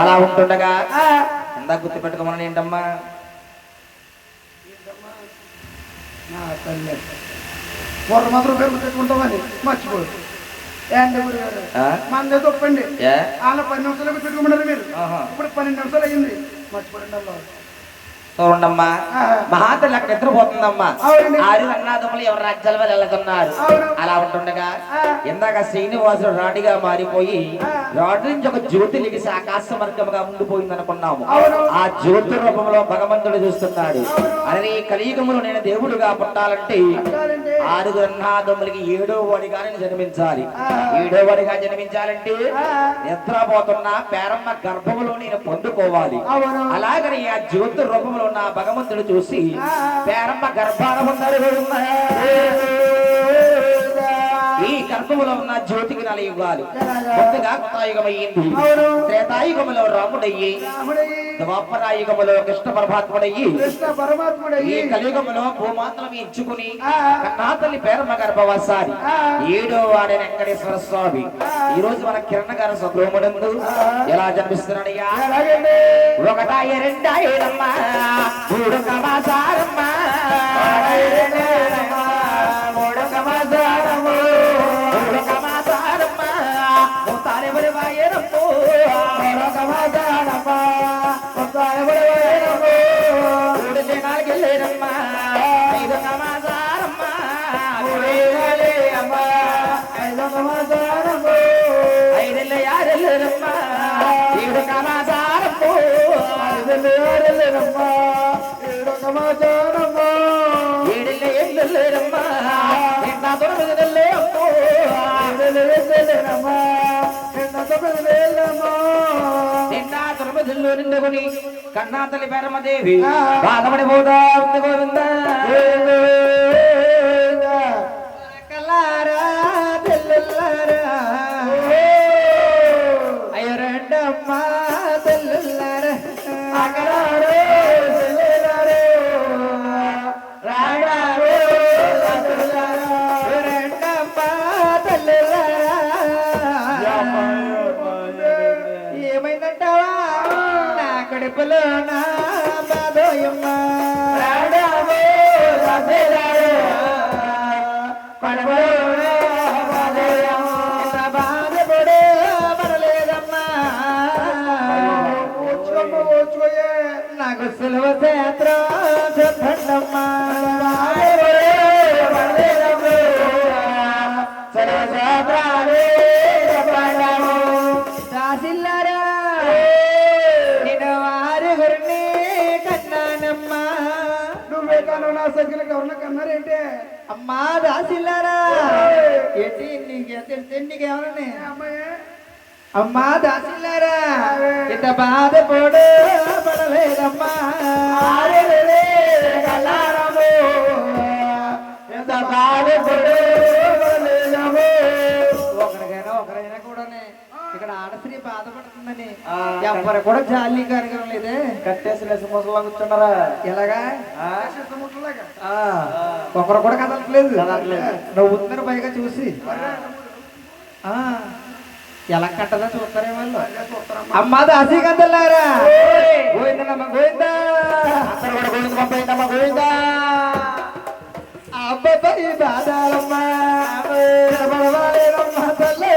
అలా ఉంటుండగా ఇందా గుర్తు పెట్టుకోమని ఏంటమ్మా పూర్వ మాత్రం పేరు పెట్టుకుంటామని మర్చిపోదు మన తప్పండి వాళ్ళ 10 నిమిషాలు పెట్టుకోమన్నారు మీరు ఇప్పుడు 12 నిమిషాలు అయ్యింది మర్చిపోండి అలా చూడండమ్మా మహాతల్లి అక్కడ నిద్రపోతుందమ్మా ఆరు అన్నాదమ్ములు ఎవరు రాజ్యాల వల్ల వెళ్తున్నారు అలా ఉంటుండగా ఇందాక శ్రీనివాసుడు రాడిగా మారిపోయి రాడు నుంచి ఒక జ్యోతి లిగిసి ఆకాశ మార్గముగా ఉండిపోయింది అనుకున్నాము ఆ జ్యోతి రూపంలో భగవంతుడు చూస్తున్నాడు అదే కలియుగములో నేను దేవుడుగా పుట్టాలంటే 6 అన్నాదమ్ములకి 7వ వాడిగా నేను జన్మించాలి 7వ వాడిగా జన్మించాలంటే నిద్రపోతున్న పేరమ్మ గర్భములో నేను పొందుకోవాలి అలాగని ఆ జ్యోతి రూపంలో నా భగవంతుడు చూసి పేరమ్మ గర్భాన ఉన్నాడు ఈ గర్భములో ఉన్న జ్యోతికి నలయుగాలు ముందుగా కృతాయుగమయ్యింది త్రేతాయుగములో రాముడయ్యి ద్వాపరాయుగములో కృష్ణ పరమాత్ముడయ్యి ఈ కలియుగములో భూమాతలను ఎంచుకుని కన్నాతల్లి పేరమ్మ గర్భవాసారి 7వ వాడైన వెంకటేశ్వర స్వామి ఈ రోజు మన కిరణ్ గారు స్వగృహముడందు ఎలా జన్మిస్తున్నాడయ్యా 1 2 ఏడమ్మా 3 కమాసారమ్మా 3 కమాసారమ్మా కన్నాతల్లి పేరమ్మదేవి బాధపడిపోతా ఉంది గోవింద కల్లారా తెల్లుల్లారా అయ్యో రెండమ్మా తెల్లుల్లారా అకరారో తెల్లుల్లారో రాడారో రెండమ్మా తెల్లుల్లారా ఏమైందంటావా నా కడుపులో నా బాధోయమ్మా రాడారో రాసేరారో కడుపులో బాధపడే పడలేదమ్మా నాకు సులభ శాస్త్రం చెప్పండమ్మా రాసిల్లారా నేను వారి గురిని కన్నానమ్మా నువ్వే కన్నా నా సగ్గులకు ఎవరన్నా కన్నారేంటి అమ్మా దాసిల్లారా ఏంటి నీకేమన్నా అమ్మా దాసిల్లారా ఇంత బాధపడు పడలేదమ్మా ఎంత బాధపడు ఒకరికైనా కూడా ఇక్కడ ఆడశ్రీ బాధపడుతుందని ఎవరు కూడా జాలి కార్యక్రమం లేదే కట్టేసి లెసముసలా కూర్చున్నారా ఎలాగా ఒకరు కూడా కదలట్లేదు నువ్వు ఉందని పైగా చూసి ఎలా కట్టదా చూస్తారే వాళ్ళు అమ్మా దాసి కదలారా గోవిందమ్మ గోవిందా అందరూ కూడా గోవింద పంపేయండమ్మా గోవిందా అబ్బాయి బాధాలమ్మా వినపడవాలేనమ్మా తల్లి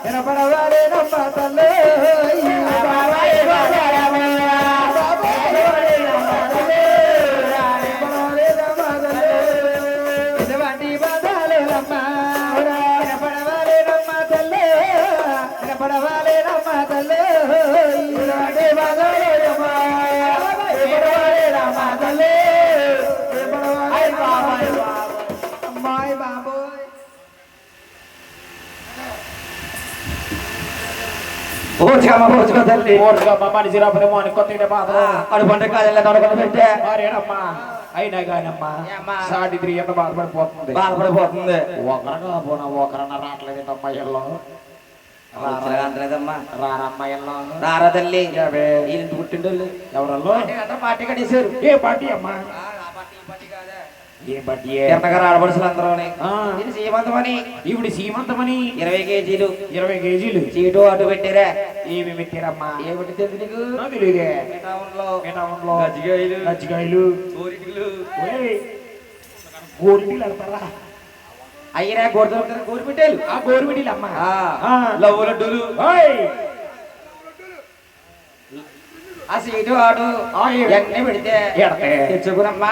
వినపడవాలేనమ్మా తల్లి ఇటువంటి బాధాలేనమ్మా వినపడవాలేనమ్మా తల్లి వినపడవాలేనమ్మా తల్లి ఇటువంటి బాధాలేనమ్మా వినపడవాలేనమ్మా తల్లి అమ్మాయి బాబోయ్ ఓచుకమ్మ తల్లి మనిషి రాబోయేమో అని కొత్త బాధ అడు పంటకాయలు దొరకలు పెట్టే అరేనమ్మా అయినా కానమ్మా సాటిద్రి ఎంత బాధపడిపోతుంది ఒకరగా పోనా ఒకరన్నా రావట్లేదమ్మా ఇళ్ళలో రారమ్మా ఇళ్ళలో రారా తల్లి ఈయన పుట్టిండోళ్ళు ఎవరల్లో పార్టీ కట్టేశారు ఏ పార్టీ అమ్మా ఏం బట్టి తిన్నగారు ఆడపడుచులు అందరూని ఆ. ఇది సీమంతమని ఈవిడ సీమంతమని 20 కేజీలు 20 కేజీలు చీటు అటు పెట్టారా ఏమి పెట్టారమ్మా ఏమిటి తెలుసు నీకు నాకు తెలియదే టౌన్లో టౌన్లో గజ్జికాయలు గజ్జికాయలు కోరికలు గోరిటీలు అంటారా అయ్యరా గోరుదొరుకుతారు గోరు పెట్టారు ఆ గోరుమిటీలు అమ్మా లవ్వు లడ్డూలు ఆ సీటు ఆడు ఎన్ని పెడితే తెచ్చుకునమ్మా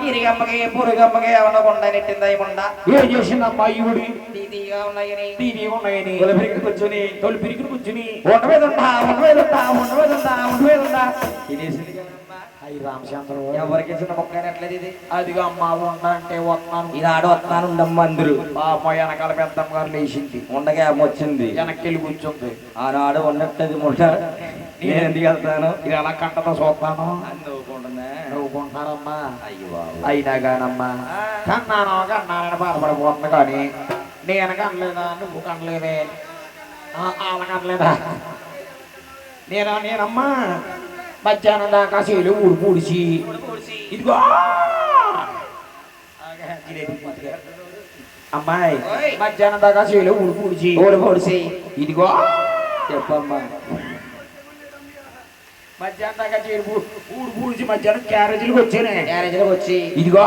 ఇరిగమ్మకి పురుగమ్మకి ఏమన్నా కొండ నెట్టిందా ఏమన్నా ఏం చేసిందమ్మా ఈవిడి తీగా ఉన్నాయని తీరి ఉన్నాయని తొలిపిరికి కూర్చొని కూర్చుని ఉండ మీద ఉందా ఉండ మీద ఉందా ఉండ మీద ఉందా ఉండ మీద ఉందా తినేసింది కదమ్మా. అయ్యి రామచంద్రం ఎవరికి చిన్న మొక్క అయినట్లేదు ఇది అదిగా అమ్మా ఉండ అంటే వస్తున్నాను ఇది ఆడ వస్తాను ఉండమ్మా అందరు పాప వెనకాల పెద్దమ్మ గారు లేచింది ఉండగా వచ్చింది వెనక్కి వెళ్ళి కూర్చుంది ఆనాడు ఉన్నట్టది ముట్ట నేను ఎందుకు వెళ్తాను ఇది ఎలా కంటతో చూస్తాను నవ్వుకుంటున్నా నవ్వుకుంటున్నారమ్మా అయ్యో బాబు అయినా కానమ్మా కన్నానని బాధపడిపోతుంది కానీ నేను కనలేదా నువ్వు కనలేదే వాళ్ళ కనలేదా నేనమ్మా మధ్యాహ్నం దాకా చేలు ఊరు పూడిచి ఇదిగో అమ్మాయి మధ్యాహ్నం దాకా చేలు ఊరు పూడిచి పొడిసి ఇదిగో చెప్పమ్మా మధ్యాహ్నం దాకా చేలు ఊరు పూడిచి మధ్యాహ్నం క్యారేజీలకు వచ్చానే గ్యారేజ్లోకి వచ్చి ఇదిగో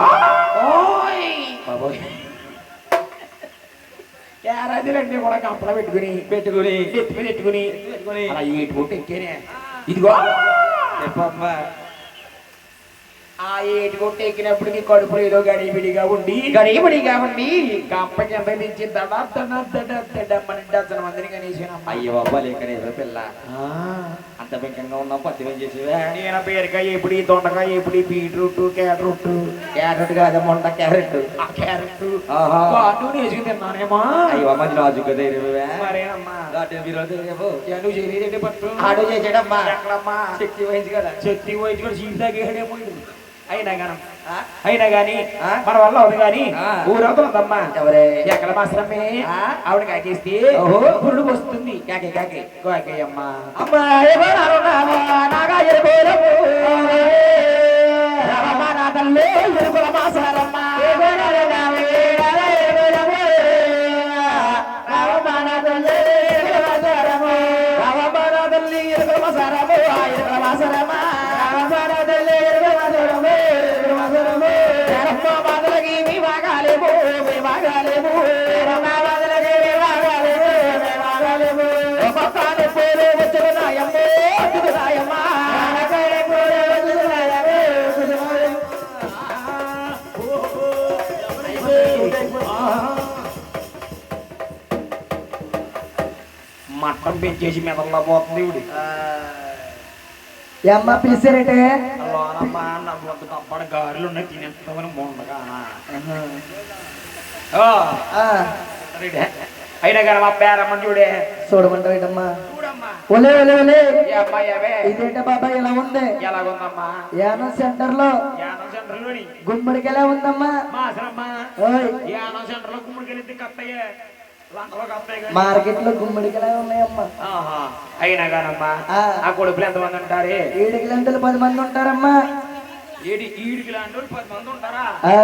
బాబోయ్ క్యారేజీలన్నీ కూడా కంపలో పెట్టుకుని ఎత్తి మీద పెట్టుకుని అలా ఏటు కొట్టి ఎక్కేనే ఇదిగో చెప్పమ్మా ఆ ఏటి కొట్టి ఎక్కినప్పటికి కడుపులో ఏదో గడిబిడిగా ఉండి గడిబడి కాబట్టి కంపకి ఎంత నుంచి దడ మందిని కనేసానమ్మా అయ్యో బాబా లేకనే పిల్ల అంత బెంకంగా ఉన్నాం పత్తి చేసేవా నేను బీరకాయ ఎప్పుడు దొండకాయ ఎప్పుడు బీట్రూట్ క్యారెట్ క్యారెట్ కాదు మొండ క్యారెట్ ఆ క్యారెట్ ఆహా. నూనె వేసుకుని తిన్నానేమో అయ్యో అమ్మ నాజుగా ధైర్యమేవా మరేనమ్మా ఆడు చేయలేదండి పట్టు చేసాడమ్మా ఎక్కడమ్మా శక్తి వహించి కదా చెత్తి వయసు కూడా చీపు తగ్గేడేమో అయినా గానం ఆ? అయినా గాని ఆ? మన వల్ల అవుతుంది గాని ఆ. ఊరవుతుందమ్మా ఎవరే ఎక్కడ మాత్రమే ఆ? ఆవిడ కాకేస్తే ఓహో. పురుడు వస్తుంది కాకి కాకి కాకేయమ్మా అమ్మా ఎవరు నాగా ఎరుకోరము రామమ్మ నా తల్లి ఎరుకుల మాసారమ్మ మట్టం పెంచేసి మెదల్లో పోతుంది ఇవిడి అమ్మ పిలిచారంటే లోనమ్మా నవ్వులకు తప్పని గారెలు ఉన్నాయి తినేస్తామని మొండగా అయినా కానీ మా పేరమ్మని చూడే చూడమంటావేటమ్మా చూడమ్మా ఒలే ఒలే ఒలే ఏ అమ్మాయి అవే ఇదేంట బాబాయ్ ఎలా ఉంది ఎలాగుందమ్మా యానం సెంటర్ లో యానం సెంటర్ లోని గుమ్మడికి ఎలా ఉందమ్మా మాసరమ్మా ఓయ్ యానం సెంటర్ లో గుమ్మడికి వెళ్ళి కత్తయ్యే లంకలో కత్తయ్య మార్కెట్ లో గుమ్మడికి ఎలా ఉన్నాయమ్మా అయినా కానమ్మా ఆ. ఆ కొడుకులు ఎంతమంది ఉంటారే 7 గంటలు 10 మంది ఉంటారమ్మా ఈడికి లాంటి వాళ్ళు 10 మంది ఉంటారా ఆ,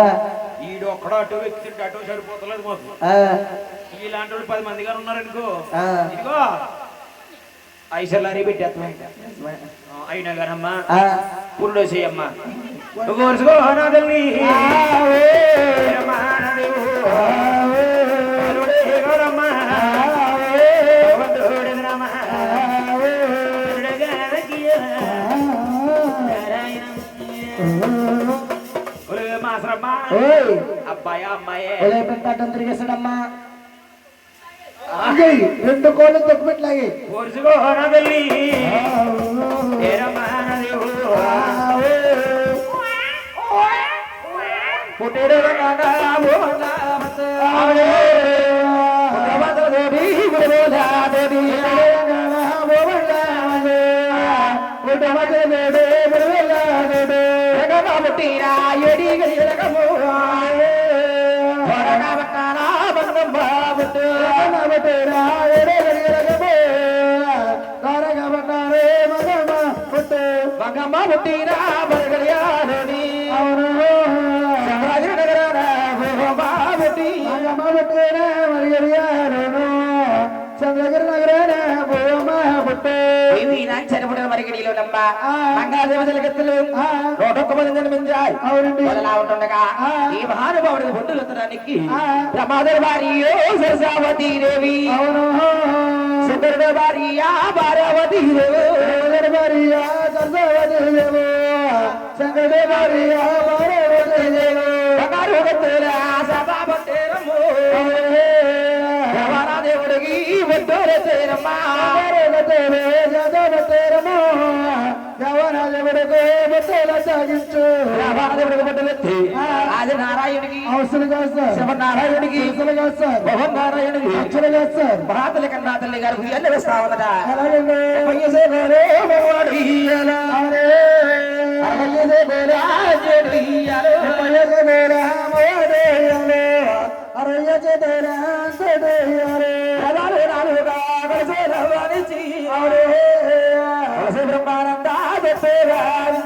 ఈడు ఒక్కడో అటు వ్యక్తి అటు సరిపోతలేదు మాకు ఆ, ఇలాంటి వాళ్ళు 10 మంది గారు ఉన్నారనుకో ఆ. ఇదిగో ఐసల్లారీ పెట్టేస్తాం అయినా కానమ్మా ఆ. పురుడు చేయమ్మా కోరుసుకోనదల్ని ఓయ్ అబ్బాయి అమ్మాయే ఒలే పెట్టాటం తిరిగేసాడమ్మా అయ్యి 2 కోళ్ళు తొక్కుపెట్లాగి కోరుసుకోనదల్ని పుట్టేడు పుట్టిరా బలగలియాలని రమాబట్టేనా మరియరియాలోను చంద్రగిరి నగరాన భూమ పుట్టే చెరపడిన మరిగిడిలోనమ్మా మంగాదేవతలకెత్తులు నూటొక్క మంది జన్మించాయి. అవునండి. అలా ఉంటుండగా ఈ మహానుభావుడికి బొట్టులు ఎత్తడానికి ప్రమాదర భార్య సరసావతి దేవి, అవును సుందరుడు భార్య భారావతి దేవి, భార్య సరస్వతి దేవు శంకరుడు భార్య భారవతి దేవు బంగారు గొంతుల సభాపట్టేరమ్ము దేవరాదేవుడికి బొట్టులు ఎత్తేరమ్మా. సాగించు దేవరాదేవుడికి బొట్టులు ఎత్తి ఆది నారాయణుడికి అవసరం కాదు సార్ శివనారాయణుడికి అవసరం కాదు సార్ భవన్ నారాయణుడికి అక్షరం కాదు సార్ మహాతల్లి కన్నా తల్లి గారు ఎన్న వేస్తా ఉందట. అలాగే పయ్యసేనరే మగవాడు ఇయ్యాల, అరయ్యసేనరే ఆంజనేయుడు ఇయ్యాల, పదాలు నాలుగుగా కలిసే రవాణించి కలిసే బ్రహ్మానంద చెప్పే రాజు.